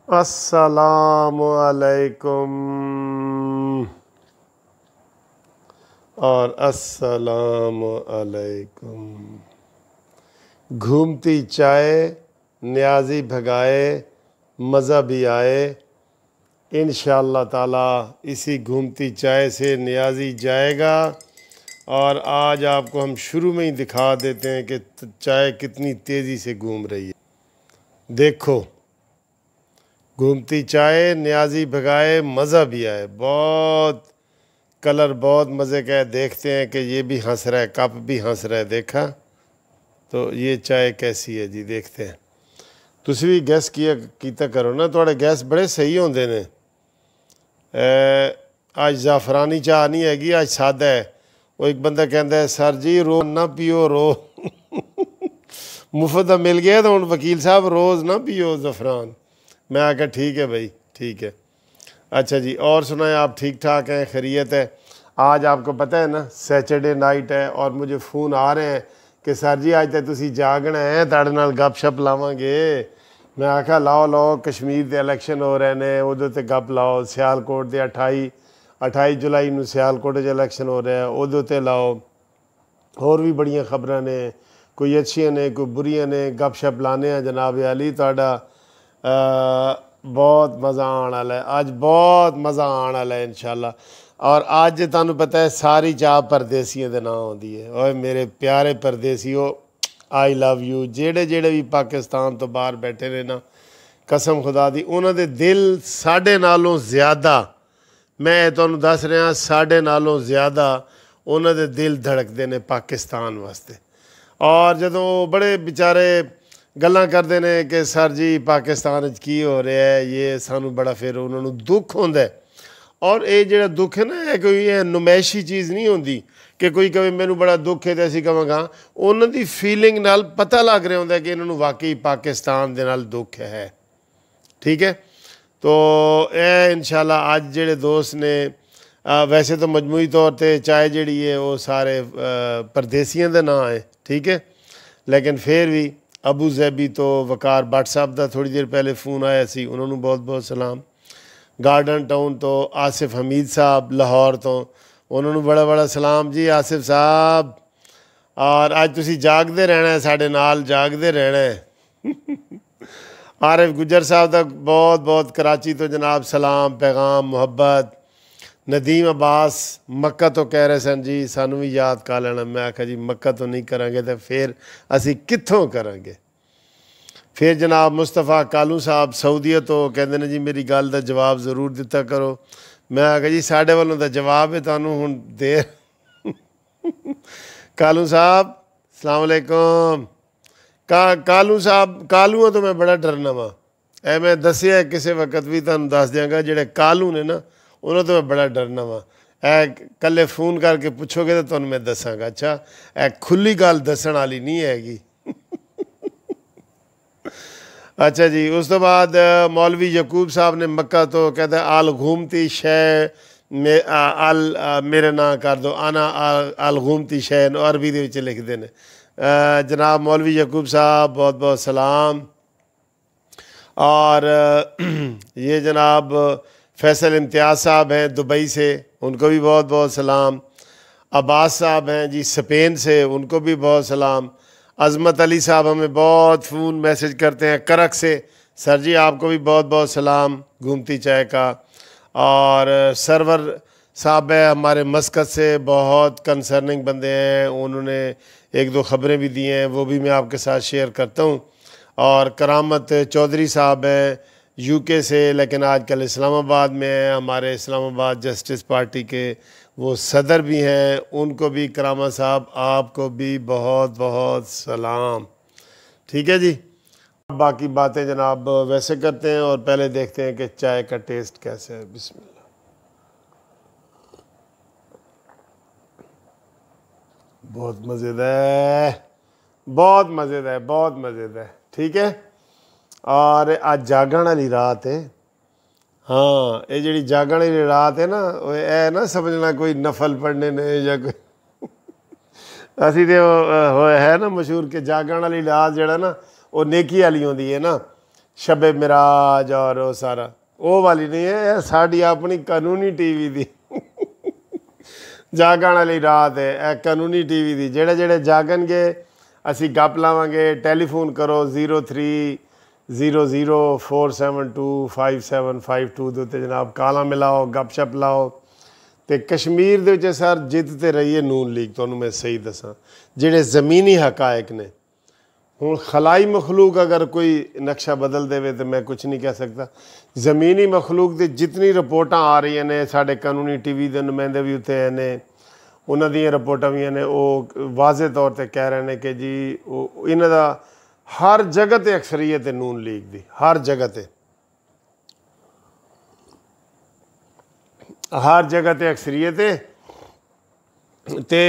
السلام علیکم اور السلام علیکم۔ گھومتی چائے نیازی بھگائے مزہ بھی آئے، انشاءاللہ تعالی اسی گھومتی چائے سے نیازی جائے گا۔ اور آج آپ کو ہم شروع میں ہی دکھا دیتے ہیں کہ چائے کتنی تیزی سے گھوم رہی ہے۔ دیکھو، گھومتی چائے نیازی بھگائے مزہ بھی آئے، بہت کلر بہت مزے کا ہے۔ دیکھتے ہیں کہ یہ بھی ہنس رہا ہے، کپ بھی ہنس رہا ہے، دیکھا تو یہ چائے کیسی ہے جی، دیکھتے ہیں۔ تسی بھی گیس کیتا کرو نا، تھوڑے گیس بڑے صحیح ہوندے نے۔ آج زعفرانی چاہ نہیں ہے گی، آج سادہ ہے۔ وہ ایک بندہ کہندا ہے سر جی روز نہ پیو، رو مفت مل گیا تو ہن وکیل صاحب روز نہ پیو زعفران۔ میں آ کے ٹھیک ہے بھائی، ٹھیک ہے۔ اچھا جی، اور سنائیں، آپ ٹھیک ٹھاک ہیں، خیریت ہے؟ آج آپ کو پتہ ہے نا سیچرڈے نائٹ ہے، اور مجھے فون آ رہے ہیں کہ سر جی آج تے تسی جاگنا ہے، تاڑے نال گپ شپ لاواں گے۔ میں آکھا لاؤ کشمیر دے الیکشن ہو رہے نے، ادھر تے گپ لاؤ۔ سیالکوٹ دے 28 جولائی نو سیالکوٹ وچ الیکشن ہو رہا ہے، ادھر تے لاؤ۔ اور بھی بڑیاں خبراں نے، کوئی اچھیاں نے کوئی بریاں نے، گپ شپ لانے ہیں جناب علی۔ تہاڈا بہت مزہ آن والا ہے، آج بہت مزہ آن والا ہے انشاءاللہ۔ اور آج تانوں پتہ ہے ساری چاہ پردیسیاں دے نام ہوندی ہے۔ اوے میرے پیارے پردیسیو، آئی لو یو۔ جیڑے بھی پاکستان تو باہر بیٹھے نے نا، قسم خدا دی انہاں دے دل ساڈے نالوں زیادہ، میں تانوں دس رہا ساڈے نالوں زیادہ انہاں دے دل دھڑکدے نے پاکستان واسطے۔ اور جدوں بڑے بیچارے گلاں کردے نے کہ سر جی پاکستان وچ کی ہو رہا ہے، یہ سانوں بڑا پھر انہاں نوں دکھ ہوندا ہے۔ اور یہ جڑا دکھ ہے نا، یہ کوئی نمائشی چیز نہیں ہوندی کہ کوئی کہے مینوں بڑا دکھ ہے تے اسی کہاں گا، انہاں دی فیلنگ نال پتہ لگ رہا ہوندا ہے کہ انہاں نوں واقعی پاکستان دے نال دکھ ہے، ٹھیک ہے۔ تو اے انشاءاللہ آج جڑے دوست نے، ویسے تو مجموعی طور تے چائے جڑی ہے وہ سارے پردیسیاں دے نام ہے، ٹھیک ہے، لیکن پھر بھی ابو زیبی تو وقار بٹ صاحب دا تھوڑی دیر پہلے فون آیا سی، انہوں نے بہت بہت سلام۔ گارڈن ٹاؤن تو آصف حمید صاحب لاہور تو، انہوں نے بڑا بڑا سلام جی آصف صاحب۔ اور آج تسی جاگدے رہنا ہے، ساڈے نال جاگدے رہنا ہے۔ عارف گجر صاحب دا بہت بہت کراچی تو جناب سلام، پیغام، محبت۔ ندیم عباس مکہ تو کہہ رہے سن جی سانوں بھی یاد کر لینا۔ میں آکھا جی مکہ تو نہیں کریں گے تو پھر اسی کتھوں کریں گے۔ پھر جناب مصطفیٰ کالو صاحب سعودیہ تو کہندے نے جی میری گل دا جواب ضرور دیتا کرو۔ میں آکھا جی ساڈے والوں دا جواب ہے تانوں ہن دیر۔ کالو صاحب السلام علیکم۔ کالو صاحب، کالو تو میں بڑا ڈرنا وا، اے میں دسیا ہے کسے وقت بھی تانوں دس دیاں گا، جڑے کالو نے نا انہوں تو میں بڑا ڈرنا وا۔ اے کلے فون کر کے پوچھو گے تو تانوں میں دساں گا، اچھا اے کھلی گل دسن والی نہیں ہے گی۔ اچھا جی، اس تو بعد مولوی یعقوب صاحب نے مکہ تو کہتا ہے آل گھومتی شے میرے نام کر دو، آنا آل گھومتی شے عربی دے وچ لکھ دے نے۔ جناب مولوی یعقوب صاحب بہت بہت سلام۔ اور یہ جناب فیصل امتیاز صاحب ہیں دبئی سے، ان کو بھی بہت بہت سلام۔ عباس صاحب ہیں جی اسپین سے، ان کو بھی بہت سلام۔ عظمت علی صاحب ہمیں بہت فون میسج کرتے ہیں کرک سے، سر جی آپ کو بھی بہت بہت سلام گھومتی چائے کا۔ اور سرور صاحب ہے ہمارے مسقط سے، بہت کنسرننگ بندے ہیں، انہوں نے ایک دو خبریں بھی دی ہیں، وہ بھی میں آپ کے ساتھ شیئر کرتا ہوں۔ اور کرامت چودھری صاحب ہیں یو کے سے، لیکن آج کل اسلام آباد میں ہیں، ہمارے اسلام آباد جسٹس پارٹی کے وہ صدر بھی ہیں، ان کو بھی کرامت صاحب آپ کو بھی بہت بہت سلام، ٹھیک ہے جی۔ باقی باتیں جناب ویسے کرتے ہیں اور پہلے دیکھتے ہیں کہ چائے کا ٹیسٹ کیسے ہے۔ بسم اللہ۔ بہت مزیدار ہے، بہت مزیدار ہے، بہت مزیدار ہے، ٹھیک ہے۔ اور آج جاگن والی رات ہے، ہاں یہ جڑی جاگن والی رات ہے نا، اے نہ سمجھنا کوئی نفل پڑھنے نے یا کوئی اسی تو ہے نا مشہور کہ جاگن والی رات جڑا نا وہ نیکی والی ہوندی ہے نا۔ شب معراج اور وہ سارا وہ والی نہیں ہے، ساری اپنی قانونی ٹی وی دی جاگن والی رات ہے، اے قانونی ٹی وی دی جڑے جڑے جاگن گے اسی گپ لاواں گے، ٹیلی فون کرو 030047257552 دے تے جناب کالاں ملاؤ، گپ شپ لاؤ۔ تے کشمیر دے وچ سر جتتے رہیے نون لیگ، تانوں میں صحیح دساں جڑے زمینی حقائق نے۔ ہوں خلائی مخلوق اگر کوئی نقشہ بدل دے تو میں کچھ نہیں کہہ سکتا، زمینی مخلوق دی جتنی رپورٹاں آ رہی ہیں ساڈے قانونی ٹی وی دے نمائندے بھی اتنے ہیں، انہاں دیاں رپورٹاں بھی ہیں، وہ واضح طور تے کہہ رہے ہیں کہ جی انہاں دا ہر جگہ تے اکثریت ہے نون لیگ دی، ہر جگہ تے اکثریت ہے۔ تے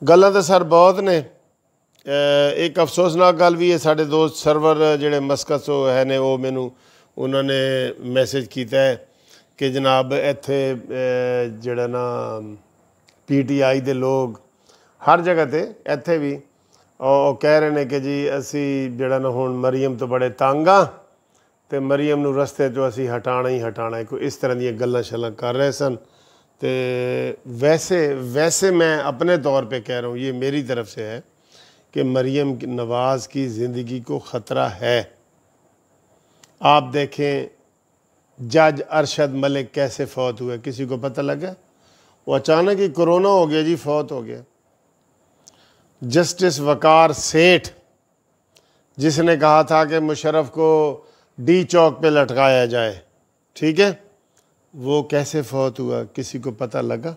گلاں تے سر بہت نے، ایک افسوسناک گل بھی ہے، سارے دوست سرور جڑے مسکت ہے نے وہ مینوں انہوں نے میسج کیتا ہے کہ جناب ایتھے جڑا نا پی ٹی آئی دے لوگ ہر جگہ تے ایتھے بھی وہ کہہ رہے ہیں کہ جی اسی جڑا نا ہن مریم تو بڑے تنگ ہاں تے مریم نو رستے جو اسی ہٹانا ہی ہٹانا ہے، کوئی اس طرح دی گلاں شلاں کر رہے سن۔ تے ویسے میں اپنے طور پہ کہہ رہا ہوں، یہ میری طرف سے ہے کہ مریم نواز کی زندگی کو خطرہ ہے۔ آپ دیکھیں جج ارشد ملک کیسے فوت ہوئے، کسی کو پتہ لگا؟ وہ اچانک ہی کرونا ہو گیا جی، فوت ہو گیا۔ جسٹس وقار سیٹھ جس نے کہا تھا کہ مشرف کو ڈی چوک پہ لٹکایا جائے، ٹھیک ہے، وہ کیسے فوت ہوا کسی کو پتہ لگا؟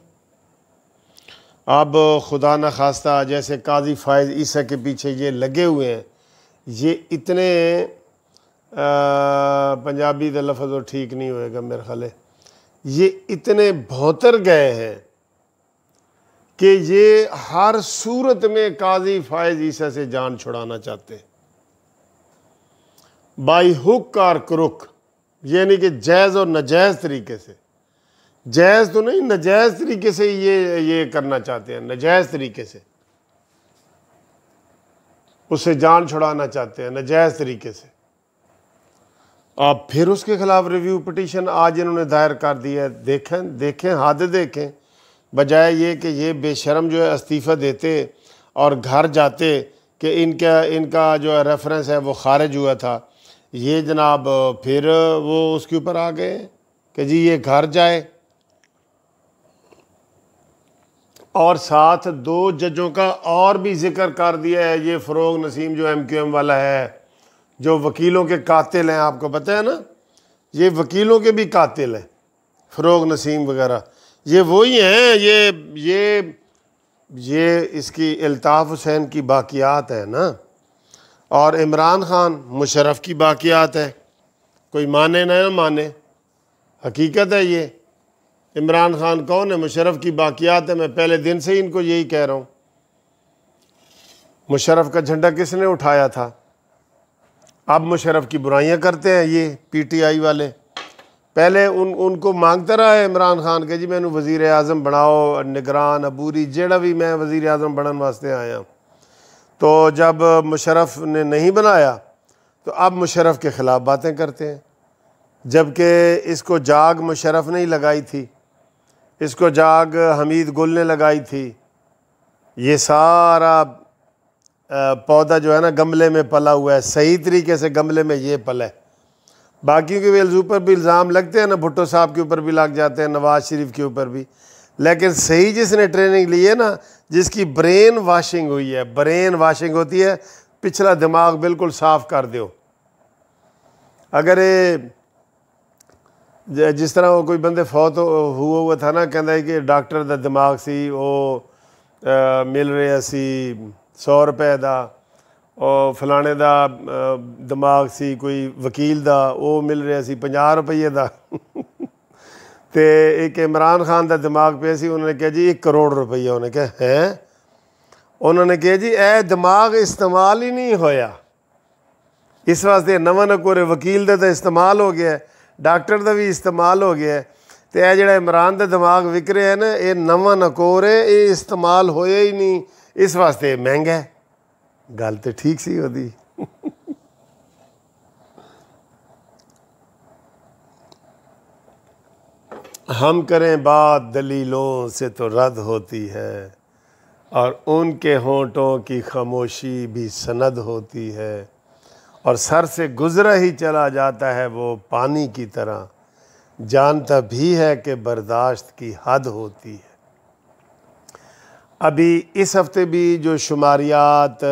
اب خدا نہ خواستہ جیسے قاضی فائز عیسیٰ کے پیچھے یہ لگے ہوئے ہیں، یہ اتنے پنجابی دے لفظ وہ ٹھیک نہیں ہوئے گا میرے خیال ہے، یہ اتنے بھوتر گئے ہیں کہ یہ ہر صورت میں قاضی فائز عیسیٰ سے جان چھڑانا چاہتے ہیں، بائی ہک اور کرک، یعنی کہ جائز اور ناجائز طریقے سے، جائز تو نہیں ناجائز طریقے سے یہ کرنا چاہتے ہیں، ناجائز طریقے سے اس سے جان چھڑانا چاہتے ہیں، ناجائز طریقے سے۔ آپ پھر اس کے خلاف ریویو پٹیشن آج انہوں نے دائر کر دیا ہے، دیکھیں حد دیکھیں، بجائے یہ کہ یہ بے شرم جو ہے استعفیٰ دیتے اور گھر جاتے کہ ان کا جو ہے ریفرنس ہے وہ خارج ہوا تھا، یہ جناب پھر وہ اس کے اوپر آ گئے کہ جی یہ گھر جائے۔ اور ساتھ 2 ججوں کا اور بھی ذکر کر دیا ہے، یہ فروغ نسیم جو ایم کیو ایم والا ہے، جو وکیلوں کے قاتل ہیں، آپ کو پتہ ہے نا، یہ وکیلوں کے بھی قاتل ہیں، فروغ نسیم وغیرہ، یہ وہی ہیں، یہ اس کی الطاف حسین کی باقیات ہے نا، اور عمران خان مشرف کی باقیات ہے، کوئی مانے نہ مانے، حقیقت ہے یہ۔ عمران خان کون ہے؟ مشرف کی باقیات ہے، میں پہلے دن سے ہی ان کو یہی کہہ رہا ہوں۔ مشرف کا جھنڈا کس نے اٹھایا تھا؟ اب مشرف کی برائیاں کرتے ہیں یہ پی ٹی آئی والے، پہلے ان کو مانگتا رہا ہے عمران خان کہ جی میں نے وزیر اعظم بناؤ، نگران عبوری جیڑا بھی میں وزیر اعظم بنن واسطے آیا، تو جب مشرف نے نہیں بنایا تو اب مشرف کے خلاف باتیں کرتے ہیں، جبکہ اس کو جاگ مشرف نے ہی لگائی تھی، اس کو جاگ حمید گل نے لگائی تھی، یہ سارا پودا جو ہے نا گملے میں پلا ہوا ہے، صحیح طریقے سے گملے میں یہ پلا ہے، باقیوں کے اوپر بھی الزام لگتے ہیں نا، بھٹو صاحب کے اوپر بھی لگ جاتے ہیں، نواز شریف کے اوپر بھی، لیکن صحیح جس نے ٹریننگ لی ہے نا، جس کی برین واشنگ ہوئی ہے، برین واشنگ ہوتی ہے، پچھلا دماغ بالکل صاف کر دیو۔ اگر جس طرح وہ کوئی بندے فوت ہوا تھا نا، کہندا ہے کہ ڈاکٹر دا دماغ سی وہ مل رہا سی 100 روپے دا، اور فلانے دا دماغ سی کوئی وکیل دا وہ مل رہا سی 50 روپیے دا تے ایک عمران خان دا دماغ پہ سی، انہوں نے کہا جی 1 کروڑ روپیہ، انہوں نے کہا ہیں، انہوں نے کہا جی اے دماغ استعمال ہی نہیں ہویا، اس واسطے نواں نکورے وکیل دا استعمال ہو گیا ہے، ڈاکٹر دا بھی استعمال ہو گیا ہے، تو یہ جڑا عمران دا دماغ وک رہے ہیں نا، یہ نواں نکورے یہ استعمال ہویا ہی نہیں، اس واسطے مہنگا ہے۔ گل تو ٹھیک سی ہوتی ہم کریں بات دلیلوں سے تو رد ہوتی ہے، اور ان کے ہونٹوں کی خاموشی بھی سند ہوتی ہے، اور سر سے گزرا ہی چلا جاتا ہے وہ پانی کی طرح، جانتا بھی ہے کہ برداشت کی حد ہوتی ہے۔ ابھی اس ہفتے بھی جو شماریات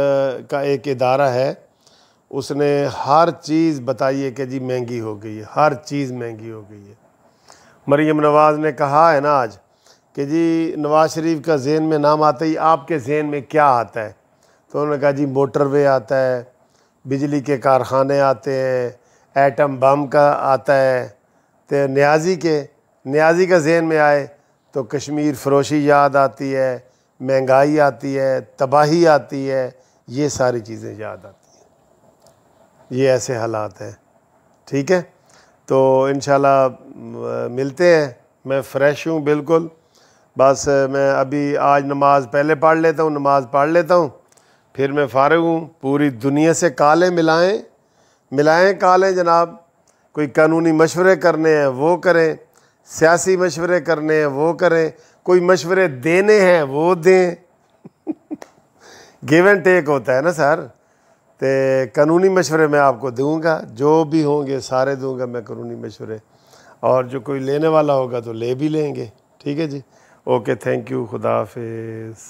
کا ایک ادارہ ہے، اس نے ہر چیز بتائی ہے کہ جی مہنگی ہو گئی ہے، ہر چیز مہنگی ہو گئی ہے۔ مریم نواز نے کہا ہے نا آج کہ جی نواز شریف کا ذہن میں نام آتا ہی آپ کے ذہن میں کیا آتا ہے؟ تو انہوں نے کہا جی موٹر وے آتا ہے، بجلی کے کارخانے آتے ہیں، ایٹم بم کا آتا ہے، تو نیازی کا ذہن میں آئے تو کشمیر فروشی یاد آتی ہے، مہنگائی آتی ہے، تباہی آتی ہے، یہ ساری چیزیں یاد آتی ہیں۔ یہ ایسے حالات ہیں، ٹھیک ہے؟ تو انشاءاللہ ملتے ہیں۔ میں فریش ہوں بالکل، بس میں ابھی آج نماز پہلے پڑھ لیتا ہوں، نماز پڑھ لیتا ہوں، پھر میں فارغ ہوں۔ پوری دنیا سے کالیں ملائیں کالیں جناب، کوئی قانونی مشورے کرنے ہیں وہ کریں، سیاسی مشورے کرنے ہیں وہ کریں، کوئی مشورے دینے ہیں وہ دیں۔ گیو اینڈ ٹیک ہوتا ہے نا سر، تو قانونی مشورے میں آپ کو دوں گا، جو بھی ہوں گے سارے دوں گا میں قانونی مشورے، اور جو کوئی لینے والا ہوگا تو لے بھی لیں گے، ٹھیک ہے جی؟ اوکے، تھینک یو، خدا حافظ۔